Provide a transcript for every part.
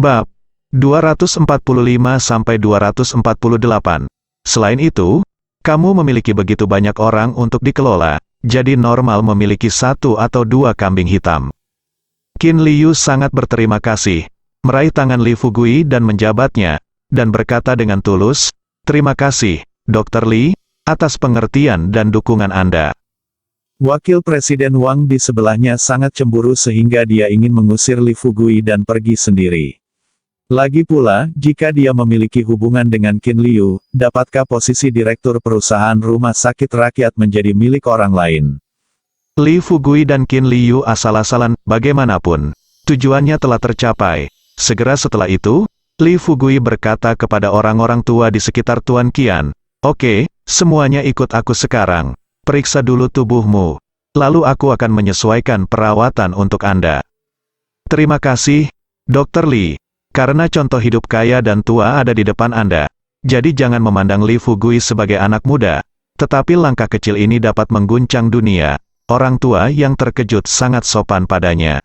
Bab 245-248. Selain itu, kamu memiliki begitu banyak orang untuk dikelola, jadi normal memiliki 1 atau 2 kambing hitam. Qin Liu sangat berterima kasih, meraih tangan Li Fugui dan menjabatnya, dan berkata dengan tulus, "Terima kasih, Dr. Li, atas pengertian dan dukungan Anda." Wakil Presiden Wang di sebelahnya sangat cemburu sehingga dia ingin mengusir Li Fugui dan pergi sendiri. Lagi pula, jika dia memiliki hubungan dengan Qin Liu, dapatkah posisi direktur perusahaan rumah sakit rakyat menjadi milik orang lain? Li Fugui dan Qin Liu asal-asalan, bagaimanapun, tujuannya telah tercapai. Segera setelah itu, Li Fugui berkata kepada orang-orang tua di sekitar Tuan Qian, "Oke, semuanya ikut aku sekarang. Periksa dulu tubuhmu. Lalu aku akan menyesuaikan perawatan untuk Anda." "Terima kasih, Dr. Li. Karena contoh hidup kaya dan tua ada di depan Anda. Jadi jangan memandang Li Fugui sebagai anak muda. Tetapi langkah kecil ini dapat mengguncang dunia." Orang tua yang terkejut sangat sopan padanya.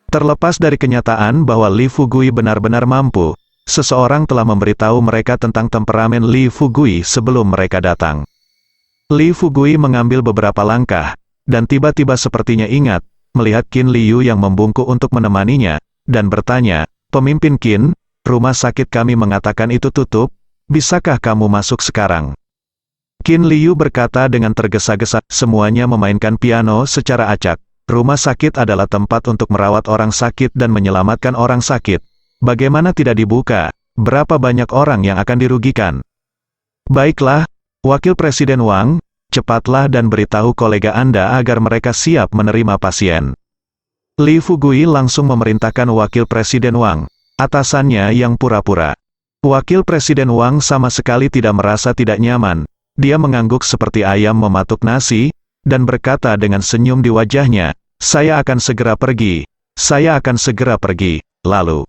Terlepas dari kenyataan bahwa Li Fugui benar-benar mampu, seseorang telah memberitahu mereka tentang temperamen Li Fugui sebelum mereka datang. Li Fugui mengambil beberapa langkah, dan tiba-tiba sepertinya ingat, melihat Qin Liu yang membungkuk untuk menemaninya, dan bertanya, "Pemimpin Qin, rumah sakit kami mengatakan itu tutup, bisakah kamu masuk sekarang?" Qin Liu berkata dengan tergesa-gesa, "Semuanya memainkan piano secara acak. Rumah sakit adalah tempat untuk merawat orang sakit dan menyelamatkan orang sakit. Bagaimana tidak dibuka? Berapa banyak orang yang akan dirugikan?" "Baiklah, Wakil Presiden Wang, cepatlah dan beritahu kolega Anda agar mereka siap menerima pasien." Li Fugui langsung memerintahkan Wakil Presiden Wang, atasannya yang pura-pura. Wakil Presiden Wang sama sekali tidak merasa tidak nyaman. Dia mengangguk seperti ayam mematuk nasi, dan berkata dengan senyum di wajahnya, "Saya akan segera pergi. Saya akan segera pergi." Lalu,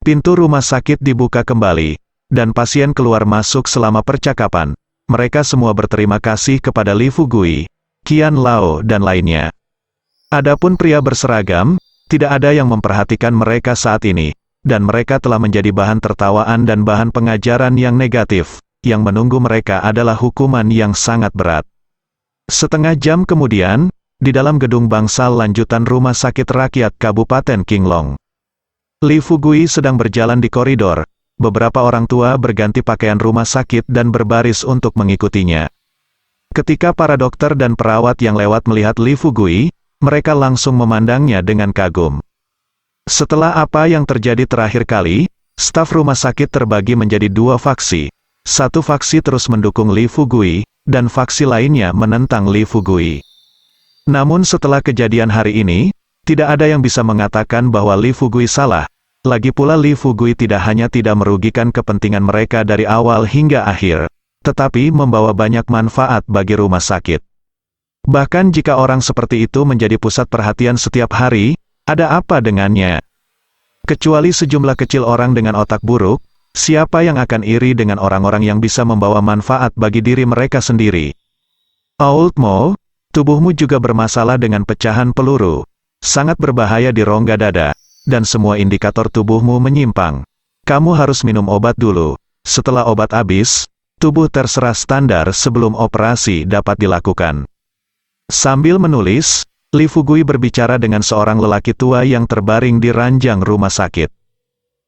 pintu rumah sakit dibuka kembali, dan pasien keluar masuk selama percakapan. Mereka semua berterima kasih kepada Li Fugui, Qian Lao dan lainnya. Adapun pria berseragam, tidak ada yang memperhatikan mereka saat ini, dan mereka telah menjadi bahan tertawaan dan bahan pengajaran yang negatif. Yang menunggu mereka adalah hukuman yang sangat berat. Setengah jam kemudian, di dalam gedung bangsal lanjutan Rumah Sakit Rakyat Kabupaten Qinglong, Li Fugui sedang berjalan di koridor. Beberapa orang tua berganti pakaian rumah sakit dan berbaris untuk mengikutinya. Ketika para dokter dan perawat yang lewat melihat Li Fugui, mereka langsung memandangnya dengan kagum. Setelah apa yang terjadi terakhir kali, staf rumah sakit terbagi menjadi 2 faksi. Satu faksi terus mendukung Li Fugui, dan faksi lainnya menentang Li Fugui. Namun setelah kejadian hari ini, tidak ada yang bisa mengatakan bahwa Li Fugui salah. Lagi pula Li Fugui tidak hanya tidak merugikan kepentingan mereka dari awal hingga akhir, tetapi membawa banyak manfaat bagi rumah sakit. Bahkan jika orang seperti itu menjadi pusat perhatian setiap hari, ada apa dengannya? Kecuali sejumlah kecil orang dengan otak buruk, siapa yang akan iri dengan orang-orang yang bisa membawa manfaat bagi diri mereka sendiri? Old Mo, tubuhmu juga bermasalah dengan pecahan peluru. Sangat berbahaya di rongga dada, dan semua indikator tubuhmu menyimpang. Kamu harus minum obat dulu. Setelah obat habis, tubuh terserah standar sebelum operasi dapat dilakukan. Sambil menulis, Li Fugui berbicara dengan seorang lelaki tua yang terbaring di ranjang rumah sakit.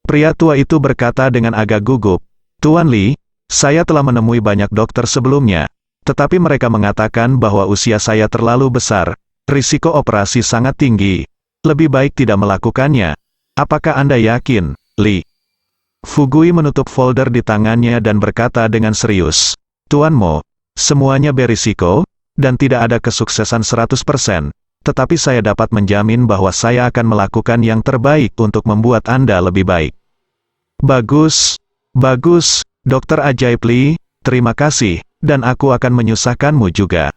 Pria tua itu berkata dengan agak gugup, "Tuan Li, saya telah menemui banyak dokter sebelumnya, tetapi mereka mengatakan bahwa usia saya terlalu besar, risiko operasi sangat tinggi. Lebih baik tidak melakukannya. Apakah Anda yakin, Li?" Fugui menutup folder di tangannya dan berkata dengan serius, "Tuan Mo, semuanya berisiko, dan tidak ada kesuksesan 100%. Tetapi saya dapat menjamin bahwa saya akan melakukan yang terbaik untuk membuat Anda lebih baik." "Bagus, bagus, Dokter Ajaib Li, terima kasih, dan aku akan menyusahkanmu juga."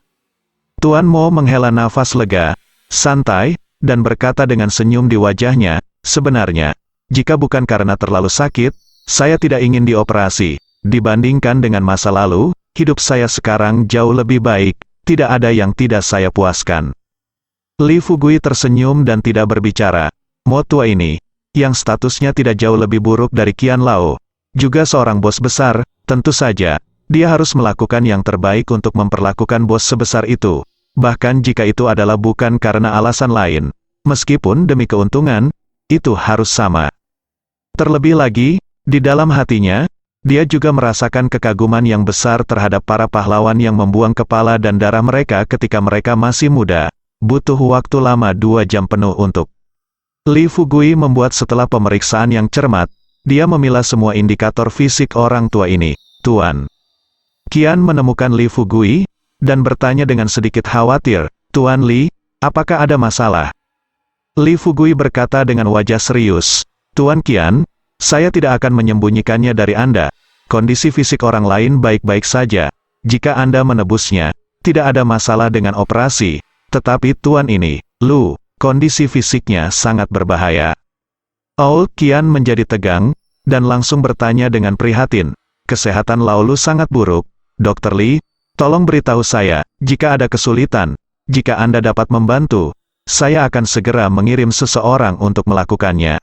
Tuan Mo menghela nafas lega, santai, dan berkata dengan senyum di wajahnya, "Sebenarnya, jika bukan karena terlalu sakit, saya tidak ingin dioperasi. Dibandingkan dengan masa lalu, hidup saya sekarang jauh lebih baik, tidak ada yang tidak saya puaskan." Li Fugui tersenyum dan tidak berbicara. "Mo tua ini, yang statusnya tidak jauh lebih buruk dari Qian Lao. Juga seorang bos besar, tentu saja, dia harus melakukan yang terbaik untuk memperlakukan bos sebesar itu. Bahkan jika itu adalah bukan karena alasan lain. Meskipun demi keuntungan, itu harus sama. Terlebih lagi, di dalam hatinya, dia juga merasakan kekaguman yang besar terhadap para pahlawan yang membuang kepala dan darah mereka ketika mereka masih muda. Butuh waktu lama 2 jam penuh untuk. Li Fugui membuat setelah pemeriksaan yang cermat, dia memilah semua indikator fisik orang tua ini. Tuan Qian menemukan Li Fugui, dan bertanya dengan sedikit khawatir, Tuan Li, apakah ada masalah? Li Fugui berkata dengan wajah serius, Tuan Qian, saya tidak akan menyembunyikannya dari Anda. Kondisi fisik orang lain baik-baik saja. Jika Anda menebusnya, tidak ada masalah dengan operasi. Tetapi Tuan ini, Lu, kondisi fisiknya sangat berbahaya. Qian menjadi tegang, dan langsung bertanya dengan prihatin. Kesehatan Lu sangat buruk. Dr. Li, tolong beritahu saya, jika ada kesulitan, jika Anda dapat membantu, saya akan segera mengirim seseorang untuk melakukannya.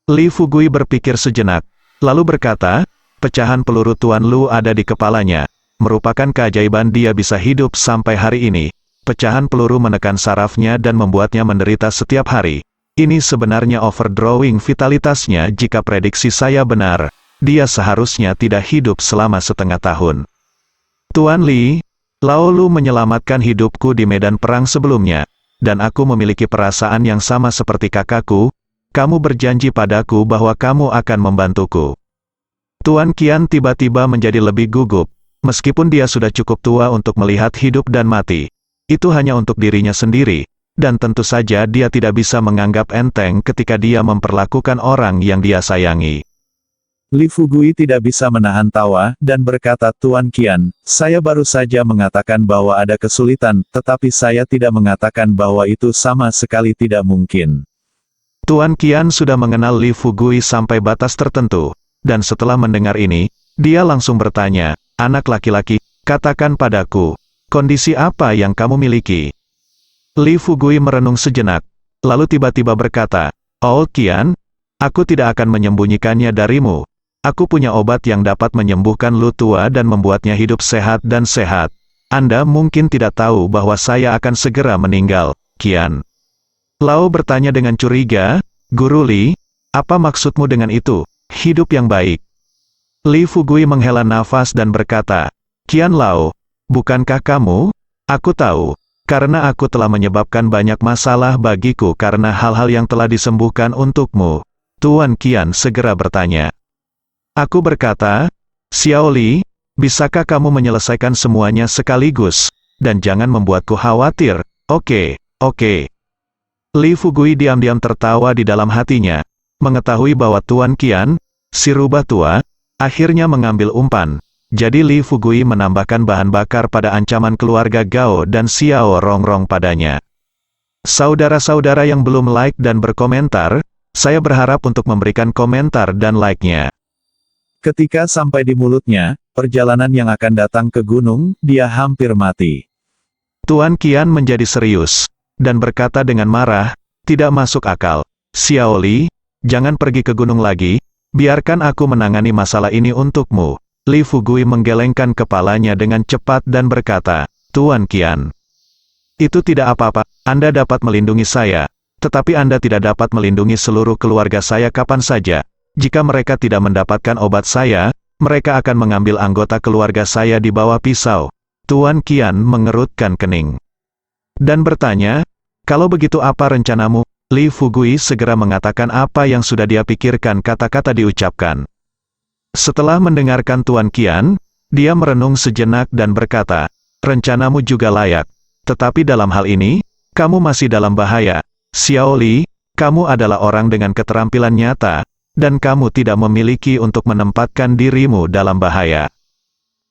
Li Fugui berpikir sejenak, lalu berkata, pecahan peluru Tuan Lu ada di kepalanya. Merupakan keajaiban dia bisa hidup sampai hari ini. Pecahan peluru menekan sarafnya dan membuatnya menderita setiap hari. Ini sebenarnya overdrawing vitalitasnya. Jika prediksi saya benar, dia seharusnya tidak hidup selama setengah tahun. Tuan Li, Lao Lu menyelamatkan hidupku di medan perang sebelumnya, dan aku memiliki perasaan yang sama seperti kakakku. Kamu berjanji padaku bahwa kamu akan membantuku. Tuan Qian tiba-tiba menjadi lebih gugup, meskipun dia sudah cukup tua untuk melihat hidup dan mati. Itu hanya untuk dirinya sendiri, dan tentu saja dia tidak bisa menganggap enteng ketika dia memperlakukan orang yang dia sayangi. Li Fugui tidak bisa menahan tawa, dan berkata, Tuan Qian, saya baru saja mengatakan bahwa ada kesulitan, tetapi saya tidak mengatakan bahwa itu sama sekali tidak mungkin. Tuan Qian sudah mengenal Li Fugui sampai batas tertentu, dan setelah mendengar ini, dia langsung bertanya, anak laki-laki, katakan padaku, kondisi apa yang kamu miliki? Li Fugui merenung sejenak, lalu tiba-tiba berkata, Qian, aku tidak akan menyembunyikannya darimu. Aku punya obat yang dapat menyembuhkan Lu tua dan membuatnya hidup sehat dan sehat. Anda mungkin tidak tahu bahwa saya akan segera meninggal, Qian. Lao bertanya dengan curiga, Guru Li, apa maksudmu dengan itu, hidup yang baik? Li Fugui menghela nafas dan berkata, Qian Lao, bukankah kamu? Aku tahu, karena aku telah menyebabkan banyak masalah bagiku karena hal-hal yang telah disembuhkan untukmu. Tuan Qian segera bertanya. Aku berkata, Xiao Li, bisakah kamu menyelesaikan semuanya sekaligus, dan jangan membuatku khawatir, oke. Li Fugui diam-diam tertawa di dalam hatinya, mengetahui bahwa Tuan Qian, si rubah tua, akhirnya mengambil umpan. Jadi Li Fugui menambahkan bahan bakar pada ancaman keluarga Gao dan Xiao Rongrong padanya. Saudara-saudara yang belum like dan berkomentar, saya berharap untuk memberikan komentar dan like-nya. Ketika sampai di mulutnya, perjalanan yang akan datang ke gunung, dia hampir mati. Tuan Qian menjadi serius, dan berkata dengan marah, tidak masuk akal. Xiao Li, jangan pergi ke gunung lagi, biarkan aku menangani masalah ini untukmu. Li Fugui menggelengkan kepalanya dengan cepat dan berkata, Tuan Qian, itu tidak apa-apa, Anda dapat melindungi saya, tetapi Anda tidak dapat melindungi seluruh keluarga saya kapan saja. Jika mereka tidak mendapatkan obat saya, mereka akan mengambil anggota keluarga saya di bawah pisau. Tuan Qian mengerutkan kening dan bertanya, kalau begitu apa rencanamu? Li Fugui segera mengatakan apa yang sudah dia pikirkan kata-kata diucapkan. Setelah mendengarkan Tuan Qian, dia merenung sejenak dan berkata, rencanamu juga layak, tetapi dalam hal ini, kamu masih dalam bahaya. Xiao Li, kamu adalah orang dengan keterampilan nyata, dan kamu tidak memiliki untuk menempatkan dirimu dalam bahaya.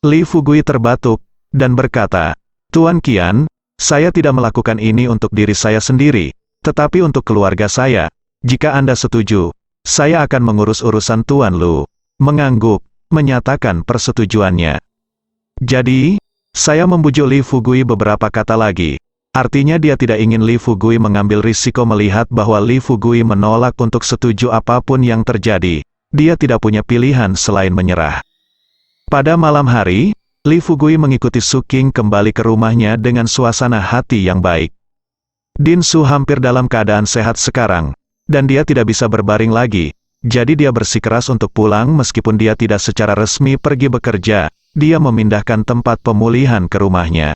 Li Fugui terbatuk, dan berkata, Tuan Qian, saya tidak melakukan ini untuk diri saya sendiri, tetapi untuk keluarga saya. Jika Anda setuju, saya akan mengurus urusan Tuan Lu. Mengangguk, menyatakan persetujuannya. Jadi, saya membujuk Li Fugui beberapa kata lagi. Artinya dia tidak ingin Li Fugui mengambil risiko melihat bahwa Li Fugui menolak untuk setuju apapun yang terjadi. Dia tidak punya pilihan selain menyerah. Pada malam hari, Li Fugui mengikuti Su Qing kembali ke rumahnya dengan suasana hati yang baik. Din Su hampir dalam keadaan sehat sekarang, dan dia tidak bisa berbaring lagi, jadi dia bersikeras untuk pulang meskipun dia tidak secara resmi pergi bekerja, dia memindahkan tempat pemulihan ke rumahnya.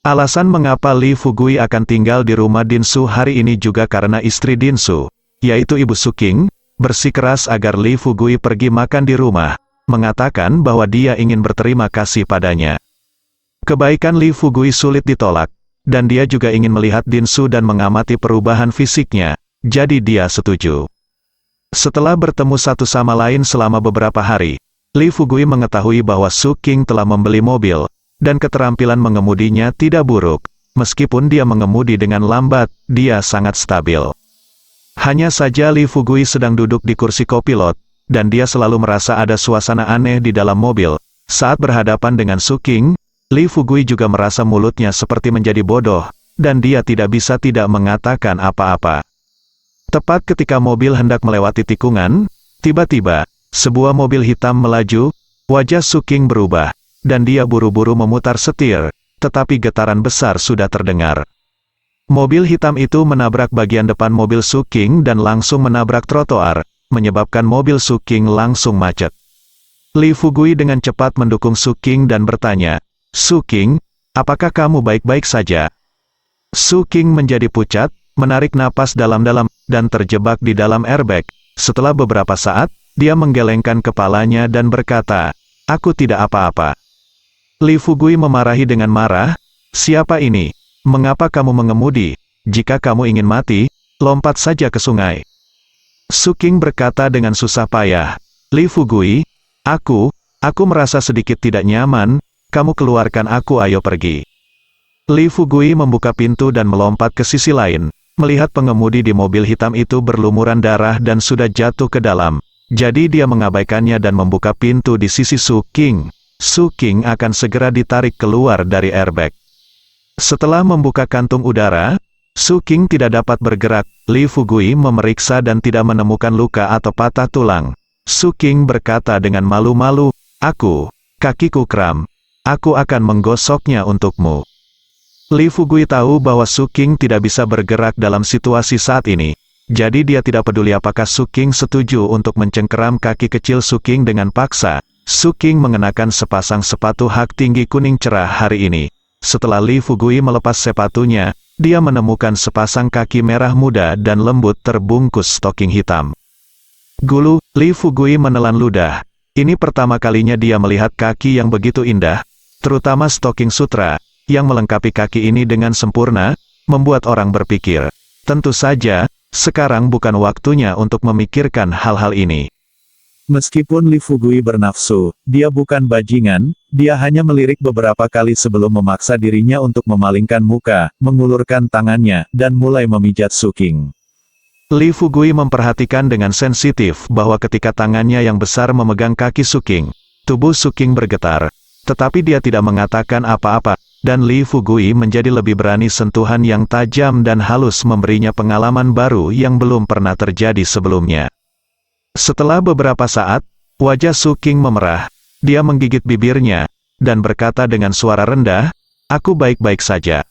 Alasan mengapa Li Fugui akan tinggal di rumah Din Su hari ini juga karena istri Din Su, yaitu Ibu Su Qing, bersikeras agar Li Fugui pergi makan di rumah, mengatakan bahwa dia ingin berterima kasih padanya. Kebaikan Li Fugui sulit ditolak, dan dia juga ingin melihat Din Su dan mengamati perubahan fisiknya, jadi dia setuju. Setelah bertemu satu sama lain selama beberapa hari, Li Fugui mengetahui bahwa Su Qing telah membeli mobil, dan keterampilan mengemudinya tidak buruk. Meskipun dia mengemudi dengan lambat, dia sangat stabil. Hanya saja Li Fugui sedang duduk di kursi kopilot, dan dia selalu merasa ada suasana aneh di dalam mobil. Saat berhadapan dengan Su Qing, Li Fugui juga merasa mulutnya seperti menjadi bodoh, dan dia tidak bisa tidak mengatakan apa-apa. Tepat ketika mobil hendak melewati tikungan, tiba-tiba, sebuah mobil hitam melaju, wajah Su Qing berubah, dan dia buru-buru memutar setir, tetapi getaran besar sudah terdengar. Mobil hitam itu menabrak bagian depan mobil Su Qing dan langsung menabrak trotoar, menyebabkan mobil Su Qing langsung macet. Li Fugui dengan cepat mendukung Su Qing dan bertanya, "Su Qing, apakah kamu baik-baik saja?" Su Qing menjadi pucat, menarik napas dalam-dalam, dan terjebak di dalam airbag. Setelah beberapa saat, dia menggelengkan kepalanya dan berkata, "Aku tidak apa-apa." Li Fugui memarahi dengan marah, "Siapa ini? Mengapa kamu mengemudi? Jika kamu ingin mati, lompat saja ke sungai." Su Qing berkata dengan susah payah, "Li Fugui, aku merasa sedikit tidak nyaman, kamu keluarkan aku, ayo pergi." Li Fugui membuka pintu dan melompat ke sisi lain, melihat pengemudi di mobil hitam itu berlumuran darah dan sudah jatuh ke dalam, jadi dia mengabaikannya dan membuka pintu di sisi Su Qing. Su Qing akan segera ditarik keluar dari airbag. Setelah membuka kantung udara, Su Qing tidak dapat bergerak. Li Fugui memeriksa dan tidak menemukan luka atau patah tulang. Su Qing berkata dengan malu-malu, kakiku kram. Aku akan menggosoknya untukmu." Li Fugui tahu bahwa Su Qing tidak bisa bergerak dalam situasi saat ini, jadi dia tidak peduli apakah Su Qing setuju untuk mencengkeram kaki kecil Su Qing dengan paksa. Su Qing mengenakan sepasang sepatu hak tinggi kuning cerah hari ini. Setelah Li Fugui melepas sepatunya, dia menemukan sepasang kaki merah muda dan lembut terbungkus stoking hitam. Gulu, Li Fugui menelan ludah. Ini pertama kalinya dia melihat kaki yang begitu indah, terutama stoking sutra, yang melengkapi kaki ini dengan sempurna, membuat orang berpikir, tentu saja, sekarang bukan waktunya untuk memikirkan hal-hal ini. Meskipun Li Fugui bernafsu, dia bukan bajingan, dia hanya melirik beberapa kali sebelum memaksa dirinya untuk memalingkan muka, mengulurkan tangannya, dan mulai memijat Su Qing. Li Fugui memperhatikan dengan sensitif bahwa ketika tangannya yang besar memegang kaki Su Qing, tubuh Su Qing bergetar, tetapi dia tidak mengatakan apa-apa, dan Li Fugui menjadi lebih berani. Sentuhan yang tajam dan halus memberinya pengalaman baru yang belum pernah terjadi sebelumnya. Setelah beberapa saat, wajah Su Qing memerah, dia menggigit bibirnya, dan berkata dengan suara rendah, "Aku baik-baik saja."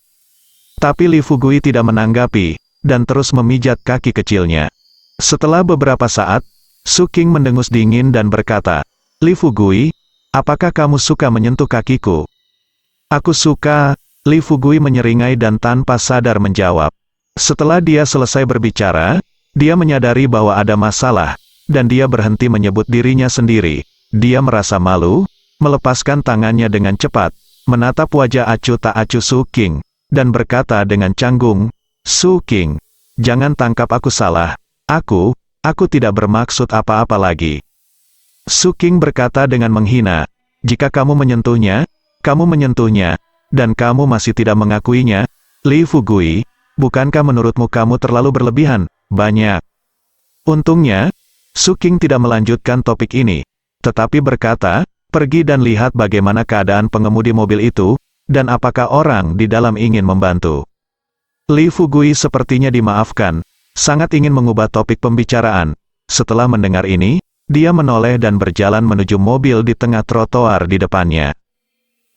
Tapi Li Fugui tidak menanggapi, dan terus memijat kaki kecilnya. Setelah beberapa saat, Su Qing mendengus dingin dan berkata, "Li Fugui, apakah kamu suka menyentuh kakiku?" "Aku suka," Li Fugui menyeringai dan tanpa sadar menjawab. Setelah dia selesai berbicara, dia menyadari bahwa ada masalah, dan dia berhenti menyebut dirinya sendiri. Dia merasa malu, melepaskan tangannya dengan cepat, menatap wajah acuh tak acuh Su Qing, dan berkata dengan canggung, "Su Qing, jangan tangkap aku salah, aku tidak bermaksud apa-apa lagi." Su Qing berkata dengan menghina, "Jika kamu menyentuhnya, dan kamu masih tidak mengakuinya, Li Fugui, bukankah menurutmu kamu terlalu berlebihan, banyak?" Untungnya, Su Qing tidak melanjutkan topik ini, tetapi berkata, "Pergi dan lihat bagaimana keadaan pengemudi mobil itu, dan apakah orang di dalam ingin membantu." Li Fugui sepertinya dimaafkan, sangat ingin mengubah topik pembicaraan. Setelah mendengar ini, dia menoleh dan berjalan menuju mobil di tengah trotoar di depannya.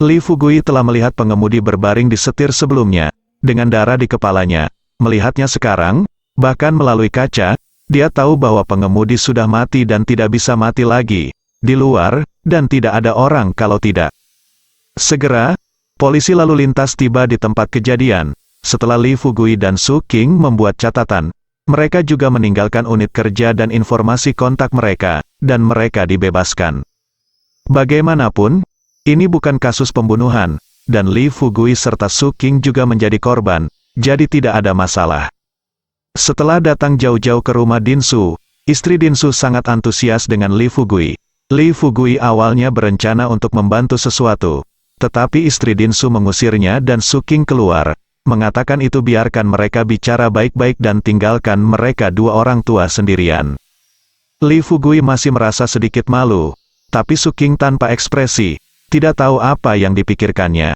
Li Fugui telah melihat pengemudi berbaring di setir sebelumnya, dengan darah di kepalanya. Melihatnya sekarang, bahkan melalui kaca, dia tahu bahwa pengemudi sudah mati dan tidak bisa mati lagi, di luar, dan tidak ada orang kalau tidak. Segera, polisi lalu lintas tiba di tempat kejadian. Setelah Li Fugui dan Su Qing membuat catatan, mereka juga meninggalkan unit kerja dan informasi kontak mereka, dan mereka dibebaskan. Bagaimanapun, ini bukan kasus pembunuhan, dan Li Fugui serta Su Qing juga menjadi korban, jadi tidak ada masalah. Setelah datang jauh-jauh ke rumah Dinsu, istri Dinsu sangat antusias dengan Li Fugui. Li Fugui awalnya berencana untuk membantu sesuatu, tetapi istri Dinsu mengusirnya dan Su Qing keluar, mengatakan itu biarkan mereka bicara baik-baik dan tinggalkan mereka dua orang tua sendirian. Li Fugui masih merasa sedikit malu, tapi Su Qing tanpa ekspresi, tidak tahu apa yang dipikirkannya.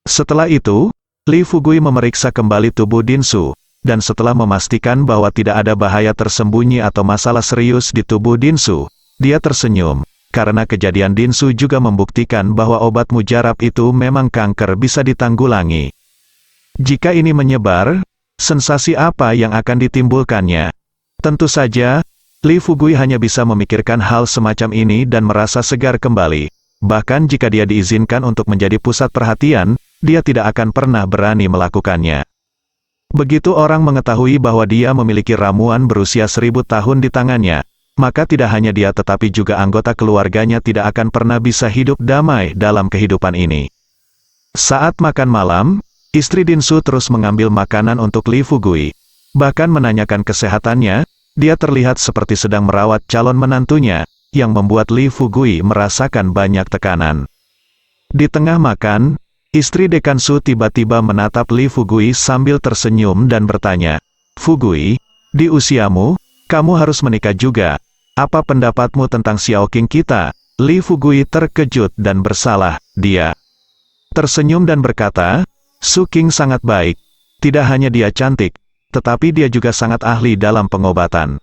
Setelah itu, Li Fugui memeriksa kembali tubuh Dinsu, dan setelah memastikan bahwa tidak ada bahaya tersembunyi atau masalah serius di tubuh Dinsu, dia tersenyum, karena kejadian Dinsu juga membuktikan bahwa obat mujarab itu memang kanker bisa ditanggulangi. Jika ini menyebar, sensasi apa yang akan ditimbulkannya? Tentu saja, Li Fugui hanya bisa memikirkan hal semacam ini dan merasa segar kembali. Bahkan jika dia diizinkan untuk menjadi pusat perhatian, dia tidak akan pernah berani melakukannya. Begitu orang mengetahui bahwa dia memiliki ramuan berusia 1000 tahun di tangannya, maka tidak hanya dia tetapi juga anggota keluarganya tidak akan pernah bisa hidup damai dalam kehidupan ini. Saat makan malam, istri Dinsu terus mengambil makanan untuk Li Fugui. Bahkan menanyakan kesehatannya, dia terlihat seperti sedang merawat calon menantunya, yang membuat Li Fugui merasakan banyak tekanan. Di tengah makan, istri Dekan Su tiba-tiba menatap Li Fugui sambil tersenyum dan bertanya, "Fugui, di usiamu, kamu harus menikah juga. Apa pendapatmu tentang Xiao Qing kita?" Li Fugui terkejut dan bersalah, dia tersenyum dan berkata, "Su Qing sangat baik. Tidak hanya dia cantik, tetapi dia juga sangat ahli dalam pengobatan."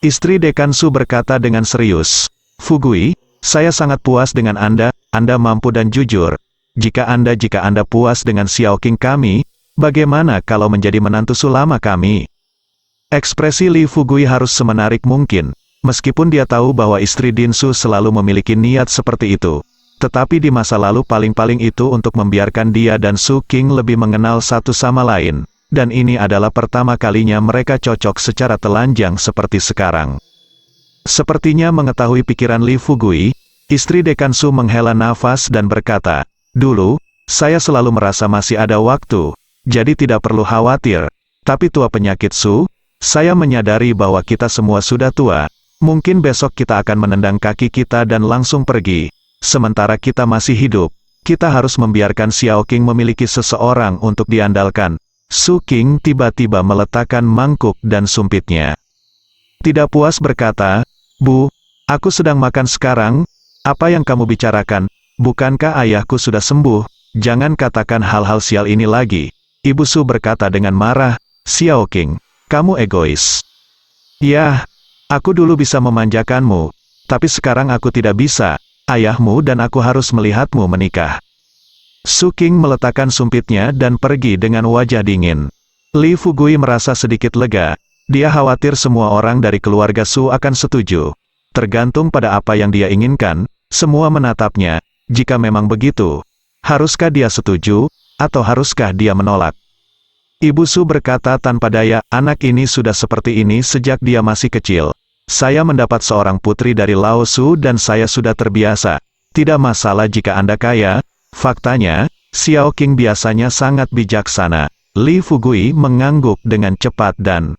Istri Dekan Su berkata dengan serius, "Fugui, saya sangat puas dengan Anda mampu dan jujur. Jika Anda puas dengan Xiao Qing kami, bagaimana kalau menjadi menantu sulama kami?" Ekspresi Li Fugui harus semenarik mungkin, meskipun dia tahu bahwa istri Dinsu selalu memiliki niat seperti itu. Tetapi di masa lalu paling-paling itu untuk membiarkan dia dan Su Qing lebih mengenal satu sama lain, dan ini adalah pertama kalinya mereka cocok secara telanjang seperti sekarang. Sepertinya mengetahui pikiran Li Fugui, istri Dekan Su menghela nafas dan berkata, "Dulu, saya selalu merasa masih ada waktu, jadi tidak perlu khawatir. Tapi tua penyakit Su, saya menyadari bahwa kita semua sudah tua, mungkin besok kita akan menendang kaki kita dan langsung pergi. Sementara kita masih hidup, kita harus membiarkan Xiao Qing memiliki seseorang untuk diandalkan." Su Qing tiba-tiba meletakkan mangkuk dan sumpitnya. Tidak puas berkata, "Bu, aku sedang makan sekarang. Apa yang kamu bicarakan? Bukankah ayahku sudah sembuh? Jangan katakan hal-hal sial ini lagi." Ibu Su berkata dengan marah, "Xiao Qing, kamu egois. Ya, aku dulu bisa memanjakanmu, tapi sekarang aku tidak bisa. Ayahmu dan aku harus melihatmu menikah." Su Qing meletakkan sumpitnya dan pergi dengan wajah dingin. Li Fugui merasa sedikit lega, dia khawatir semua orang dari keluarga Su akan setuju. Tergantung pada apa yang dia inginkan, semua menatapnya. Jika memang begitu, haruskah dia setuju, atau haruskah dia menolak? Ibu Su berkata tanpa daya, "Anak ini sudah seperti ini sejak dia masih kecil. Saya mendapat seorang putri dari Lao Su dan saya sudah terbiasa. Tidak masalah jika Anda kaya." Faktanya, Xiao Qing biasanya sangat bijaksana. Li Fugui mengangguk dengan cepat dan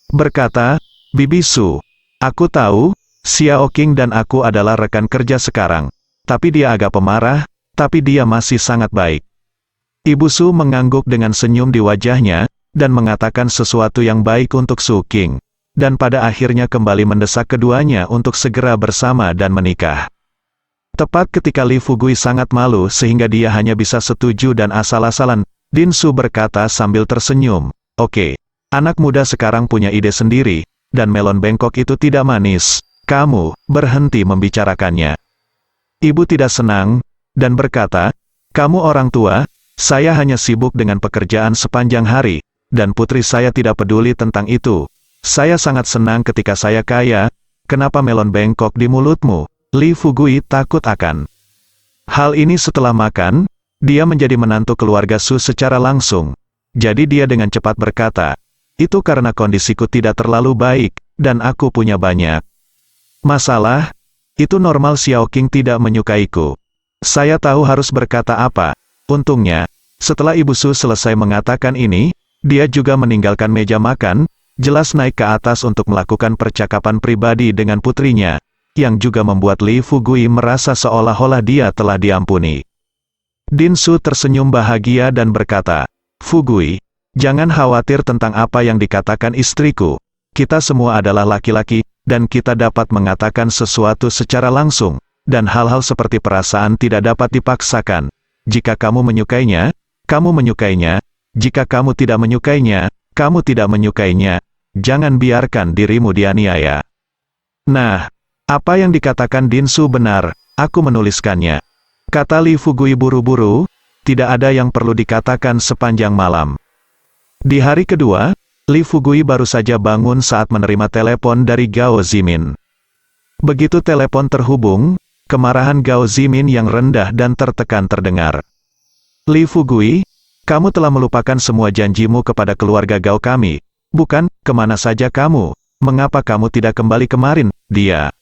berkata, "Bibi Su, aku tahu, Xiao Qing dan aku adalah rekan kerja sekarang. Tapi dia agak pemarah, tapi dia masih sangat baik." Ibu Su mengangguk dengan senyum di wajahnya, dan mengatakan sesuatu yang baik untuk Su Qing. Dan pada akhirnya kembali mendesak keduanya untuk segera bersama dan menikah. Tepat ketika Li Fugui sangat malu sehingga dia hanya bisa setuju dan asal-asalan, Din Su berkata sambil tersenyum. Oke, anak muda sekarang punya ide sendiri, dan melon bengkok itu tidak manis. Kamu berhenti membicarakannya. Ibu tidak senang, dan berkata, kamu orang tua, saya hanya sibuk dengan pekerjaan sepanjang hari, dan putri saya tidak peduli tentang itu. Saya sangat senang ketika saya kaya. Kenapa melon bengkok di mulutmu? Li Fugui takut akan hal ini. Setelah makan, dia menjadi menantu keluarga Su secara langsung. Jadi dia dengan cepat berkata, itu karena kondisiku tidak terlalu baik, dan aku punya banyak masalah. Itu normal Xiao Qing tidak menyukaiku. Saya tahu harus berkata apa. Untungnya, setelah Ibu Su selesai mengatakan ini, dia juga meninggalkan meja makan, jelas naik ke atas untuk melakukan percakapan pribadi dengan putrinya, yang juga membuat Li Fugui merasa seolah-olah dia telah diampuni. Din Su tersenyum bahagia dan berkata, Fugui, jangan khawatir tentang apa yang dikatakan istriku. Kita semua adalah laki-laki, dan kita dapat mengatakan sesuatu secara langsung, dan hal-hal seperti perasaan tidak dapat dipaksakan. Jika kamu menyukainya, kamu menyukainya. Jika kamu tidak menyukainya, kamu tidak menyukainya. Jangan biarkan dirimu dianiaya. Nah, apa yang dikatakan Din Su benar, aku menuliskannya. Kata Li Fugui buru-buru, tidak ada yang perlu dikatakan sepanjang malam. Di hari kedua, Li Fugui baru saja bangun saat menerima telepon dari Gao Zimin. Begitu telepon terhubung, kemarahan Gao Zimin yang rendah dan tertekan terdengar. Li Fugui, kamu telah melupakan semua janjimu kepada keluarga Gao kami, bukan? Kemana saja kamu? Mengapa kamu tidak kembali kemarin? Dia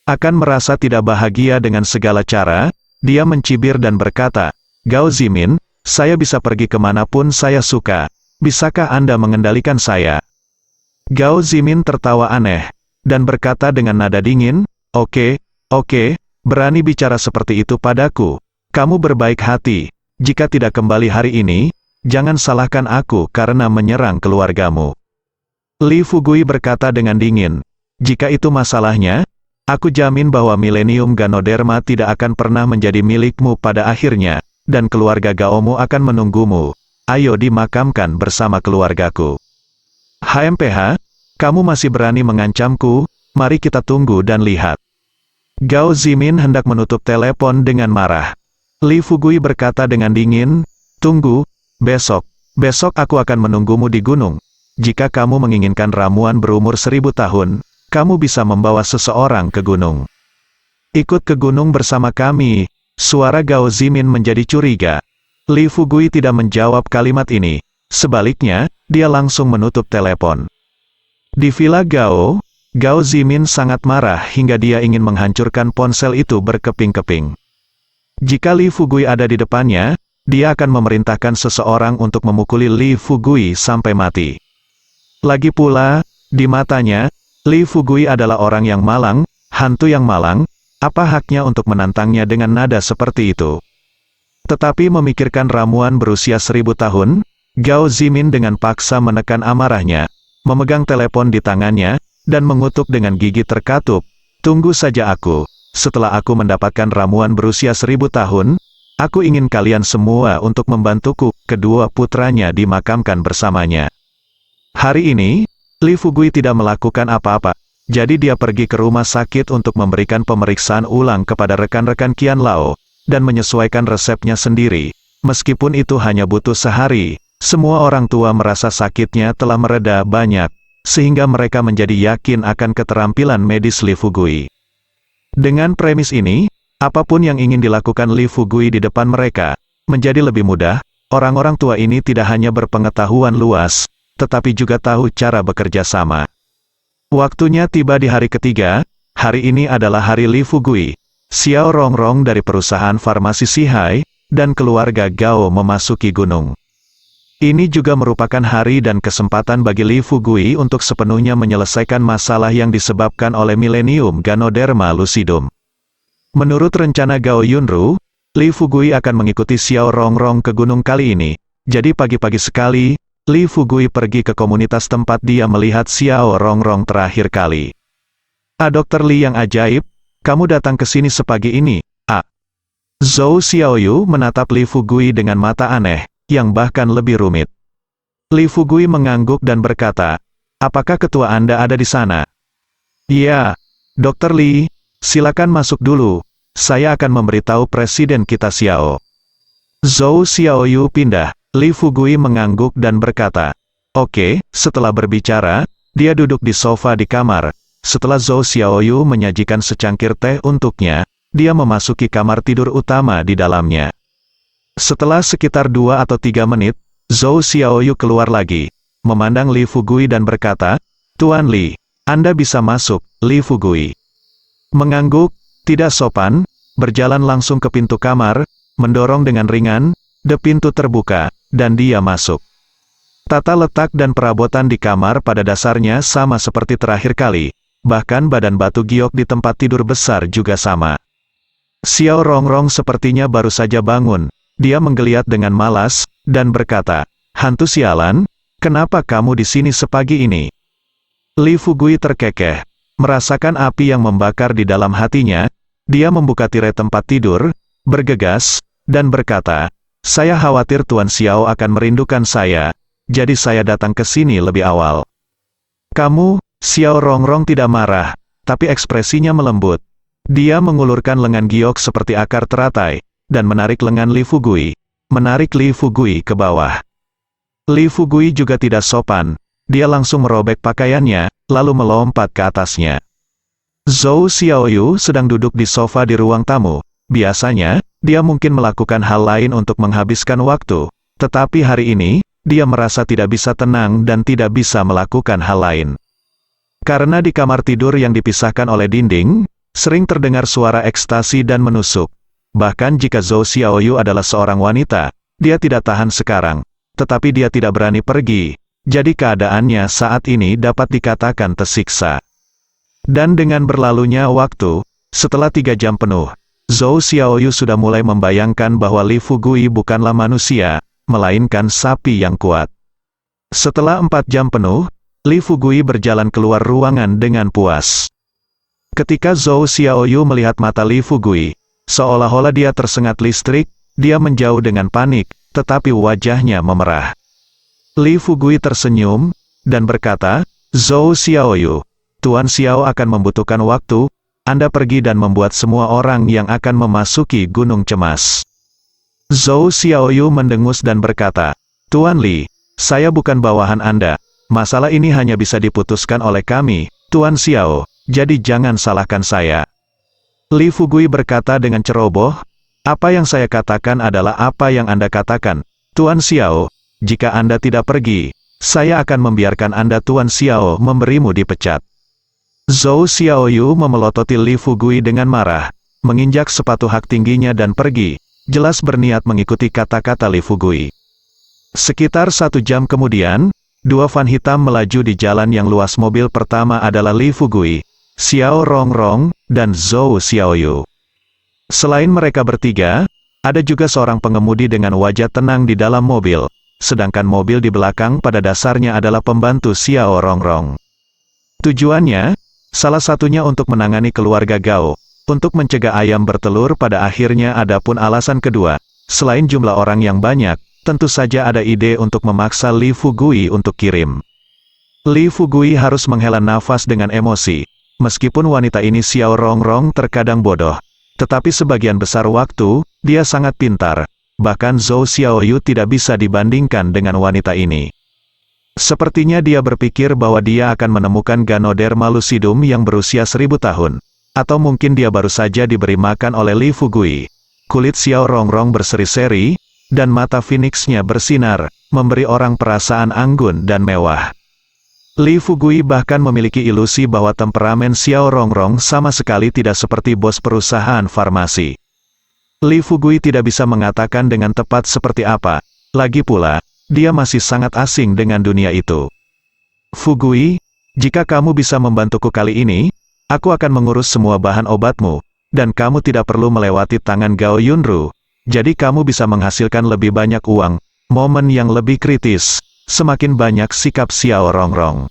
akan merasa tidak bahagia dengan segala cara. Dia mencibir dan berkata, Gao Zimin, saya bisa pergi kemanapun saya suka. Bisakah Anda mengendalikan saya? Gao Zimin tertawa aneh, dan berkata dengan nada dingin, Oke, berani bicara seperti itu padaku. Kamu berbaik hati. Jika tidak kembali hari ini, jangan salahkan aku karena menyerang keluargamu. Li Fugui berkata dengan dingin, jika itu masalahnya, aku jamin bahwa Millennium Ganoderma tidak akan pernah menjadi milikmu pada akhirnya, dan keluarga Gaomu akan menunggumu. Ayo dimakamkan bersama keluargaku. HMPH, kamu masih berani mengancamku? Mari kita tunggu dan lihat. Gao Zimin hendak menutup telepon dengan marah. Li Fugui berkata dengan dingin, tunggu, besok aku akan menunggumu di gunung. Jika kamu menginginkan ramuan berumur 1000 tahun, kamu bisa membawa seseorang ke gunung. Ikut ke gunung bersama kami. Suara Gao Zimin menjadi curiga. Li Fugui tidak menjawab kalimat ini. Sebaliknya, dia langsung menutup telepon. Di Villa Gao, Gao Zimin sangat marah hingga dia ingin menghancurkan ponsel itu berkeping-keping. Jika Li Fugui ada di depannya, dia akan memerintahkan seseorang untuk memukuli Li Fugui sampai mati. Lagi pula, di matanya, Li Fugui adalah orang yang malang, hantu yang malang. Apa haknya untuk menantangnya dengan nada seperti itu? Tetapi memikirkan ramuan berusia 1000 tahun, Gao Zimin dengan paksa menekan amarahnya, memegang telepon di tangannya, dan mengutuk dengan gigi terkatup, tunggu saja aku, setelah aku mendapatkan ramuan berusia 1000 tahun, aku ingin kalian semua untuk membantuku. Kedua putranya dimakamkan bersamanya. Hari ini, Li Fugui tidak melakukan apa-apa, jadi dia pergi ke rumah sakit untuk memberikan pemeriksaan ulang kepada rekan-rekan Qian Lao, dan menyesuaikan resepnya sendiri. Meskipun itu hanya butuh sehari, semua orang tua merasa sakitnya telah mereda banyak, sehingga mereka menjadi yakin akan keterampilan medis Li Fugui. Dengan premis ini, apapun yang ingin dilakukan Li Fugui di depan mereka, menjadi lebih mudah. Orang-orang tua ini tidak hanya berpengetahuan luas, tetapi juga tahu cara bekerja sama. Waktunya tiba di hari ketiga. Hari ini adalah hari Li Fugui. Xiao Rongrong dari perusahaan farmasi Sihai, dan keluarga Gao memasuki gunung. Ini juga merupakan hari dan kesempatan bagi Li Fugui untuk sepenuhnya menyelesaikan masalah yang disebabkan oleh Millennium Ganoderma Lucidum. Menurut rencana Gao Yunru, Li Fugui akan mengikuti Xiao Rongrong ke gunung kali ini. Jadi pagi-pagi sekali, Li Fugui pergi ke komunitas tempat dia melihat Xiao Rongrong terakhir kali. Dr. Li yang ajaib, kamu datang ke sini sepagi ini, Zhou Xiaoyu menatap Li Fugui dengan mata aneh. yang bahkan lebih rumit. Li Fugui mengangguk dan berkata, apakah ketua Anda ada di sana? Iya, Dr. Li, silakan masuk dulu. Saya akan memberitahu presiden kita Xiao. Zhou Xiaoyu pindah. Li Fugui mengangguk dan berkata, oke. Setelah berbicara, dia duduk di sofa di kamar. Setelah Zhou Xiaoyu menyajikan secangkir teh untuknya, dia memasuki kamar tidur utama di dalamnya. Setelah sekitar 2 atau 3 menit, Zhou Xiaoyu keluar lagi, memandang Li Fugui dan berkata, Tuan Li, Anda bisa masuk. Li Fugui mengangguk, tidak sopan, berjalan langsung ke pintu kamar, mendorong dengan ringan, pintu terbuka, dan dia masuk. Tata letak dan perabotan di kamar pada dasarnya sama seperti terakhir kali, bahkan badan batu giok di tempat tidur besar juga sama. Xiao Rongrong sepertinya baru saja bangun, dia menggeliat dengan malas, dan berkata, hantu sialan, kenapa kamu di sini sepagi ini? Li Fugui terkekeh, merasakan api yang membakar di dalam hatinya, dia membuka tirai tempat tidur, bergegas, dan berkata, saya khawatir Tuan Xiao akan merindukan saya, jadi saya datang ke sini lebih awal. Kamu, Xiao Rongrong tidak marah, tapi ekspresinya melembut. Dia mengulurkan lengan giok seperti akar teratai, dan menarik lengan Li Fugui, menarik Li Fugui ke bawah. Li Fugui juga tidak sopan, dia langsung merobek pakaiannya, lalu melompat ke atasnya. Zhou Xiaoyu sedang duduk di sofa di ruang tamu. Biasanya, dia mungkin melakukan hal lain untuk menghabiskan waktu, tetapi hari ini, dia merasa tidak bisa tenang dan tidak bisa melakukan hal lain. Karena di kamar tidur yang dipisahkan oleh dinding, sering terdengar suara ekstasi dan menusuk. Bahkan jika Zhou Xiaoyu adalah seorang wanita, dia tidak tahan sekarang, tetapi dia tidak berani pergi, jadi keadaannya saat ini dapat dikatakan tersiksa. Dan dengan berlalunya waktu, setelah 3 jam penuh, Zhou Xiaoyu sudah mulai membayangkan bahwa Li Fugui bukanlah manusia, melainkan sapi yang kuat. Setelah 4 jam penuh, Li Fugui berjalan keluar ruangan dengan puas. Ketika Zhou Xiaoyu melihat mata Li Fugui, seolah-olah dia tersengat listrik, dia menjauh dengan panik, tetapi wajahnya memerah. Li Fugui tersenyum, dan berkata, Zhou Xiaoyu, Tuan Xiao akan membutuhkan waktu, Anda pergi dan membuat semua orang yang akan memasuki gunung cemas. Zhou Xiaoyu mendengus dan berkata, Tuan Li, saya bukan bawahan Anda, masalah ini hanya bisa diputuskan oleh kami, Tuan Xiao, jadi jangan salahkan saya. Li Fugui berkata dengan ceroboh, apa yang saya katakan adalah apa yang Anda katakan, Tuan Xiao, jika Anda tidak pergi, saya akan membiarkan Anda Tuan Xiao memberimu dipecat. Zhou Xiaoyu memelototi Li Fugui dengan marah, menginjak sepatu hak tingginya dan pergi, jelas berniat mengikuti kata-kata Li Fugui. Sekitar 1 jam kemudian, 2 van hitam melaju di jalan yang luas. Mobil pertama adalah Li Fugui, Xiao Rongrong, dan Zhou Xiaoyu. Selain mereka bertiga, ada juga seorang pengemudi dengan wajah tenang di dalam mobil, sedangkan mobil di belakang pada dasarnya adalah pembantu Xiao Rongrong. Tujuannya, salah satunya untuk menangani keluarga Gao, untuk mencegah ayam bertelur pada akhirnya. Adapun alasan kedua, selain jumlah orang yang banyak, tentu saja ada ide untuk memaksa Li Fugui untuk kirim. Li Fugui harus menghela nafas dengan emosi, meskipun wanita ini Xiao Rongrong terkadang bodoh, tetapi sebagian besar waktu, dia sangat pintar, bahkan Zhou Xiaoyu tidak bisa dibandingkan dengan wanita ini. Sepertinya dia berpikir bahwa dia akan menemukan Ganoderma lucidum yang berusia 1000 tahun. Atau mungkin dia baru saja diberi makan oleh Li Fugui. Kulit Xiao Rongrong berseri-seri, dan mata Phoenix-nya bersinar, memberi orang perasaan anggun dan mewah. Li Fugui bahkan memiliki ilusi bahwa temperamen Xiao Rongrong sama sekali tidak seperti bos perusahaan farmasi. Li Fugui tidak bisa mengatakan dengan tepat seperti apa, lagi pula, dia masih sangat asing dengan dunia itu. Fugui, jika kamu bisa membantuku kali ini, aku akan mengurus semua bahan obatmu, dan kamu tidak perlu melewati tangan Gao Yunru, jadi kamu bisa menghasilkan lebih banyak uang. Momen yang lebih kritis, semakin banyak sikap Xiao Rongrong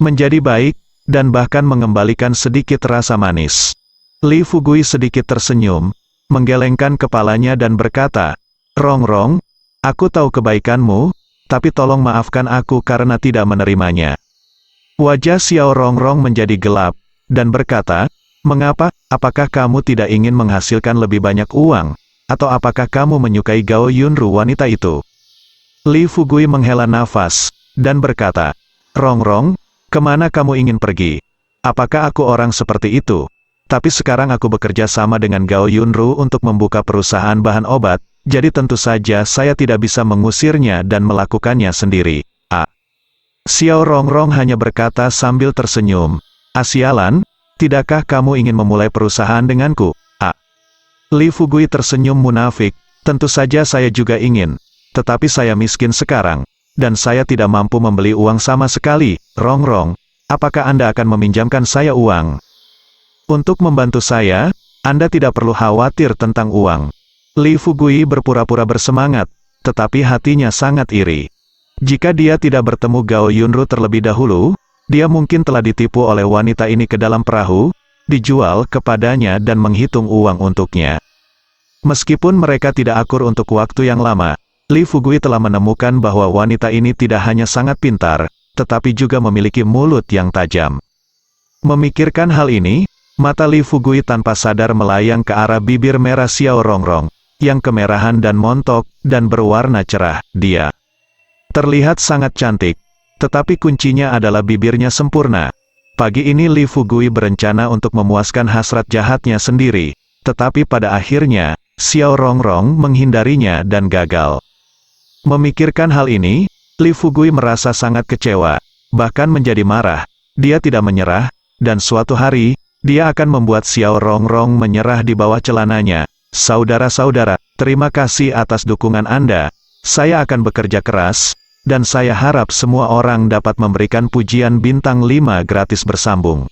menjadi baik, dan bahkan mengembalikan sedikit rasa manis. Li Fugui sedikit tersenyum, menggelengkan kepalanya dan berkata, Rongrong, Aku tahu kebaikanmu, tapi tolong maafkan aku karena tidak menerimanya. Wajah Xiao Rongrong menjadi gelap, dan berkata, mengapa, apakah kamu tidak ingin menghasilkan lebih banyak uang? Atau apakah kamu menyukai Gao Yunru wanita itu? Li Fugui menghela nafas, dan berkata, Rongrong, kemana kamu ingin pergi? Apakah aku orang seperti itu? Tapi sekarang aku bekerja sama dengan Gao Yunru untuk membuka perusahaan bahan obat, jadi tentu saja saya tidak bisa mengusirnya dan melakukannya sendiri. Xiao Rongrong hanya berkata sambil tersenyum, Sialan, tidakkah kamu ingin memulai perusahaan denganku? Li Fugui tersenyum munafik, tentu saja saya juga ingin, tetapi saya miskin sekarang, dan saya tidak mampu membeli uang sama sekali. Rongrong, apakah Anda akan meminjamkan saya uang? Untuk membantu saya, Anda tidak perlu khawatir tentang uang. Li Fugui berpura-pura bersemangat, tetapi hatinya sangat iri. Jika dia tidak bertemu Gao Yunru terlebih dahulu, dia mungkin telah ditipu oleh wanita ini ke dalam perahu, dijual kepadanya dan menghitung uang untuknya. Meskipun mereka tidak akur untuk waktu yang lama, Li Fugui telah menemukan bahwa wanita ini tidak hanya sangat pintar, tetapi juga memiliki mulut yang tajam. Memikirkan hal ini, mata Li Fugui tanpa sadar melayang ke arah bibir merah Xiao Rongrong, yang kemerahan dan montok, dan berwarna cerah. Dia terlihat sangat cantik, tetapi kuncinya adalah bibirnya sempurna. Pagi ini Li Fugui berencana untuk memuaskan hasrat jahatnya sendiri, tetapi pada akhirnya, Xiao Rongrong menghindarinya dan gagal. Memikirkan hal ini, Li Fugui merasa sangat kecewa, bahkan menjadi marah. Dia tidak menyerah, dan suatu hari, dia akan membuat Xiao Rongrong menyerah di bawah celananya. Saudara-saudara, terima kasih atas dukungan Anda. Saya akan bekerja keras, dan saya harap semua orang dapat memberikan pujian bintang 5 gratis bersambung.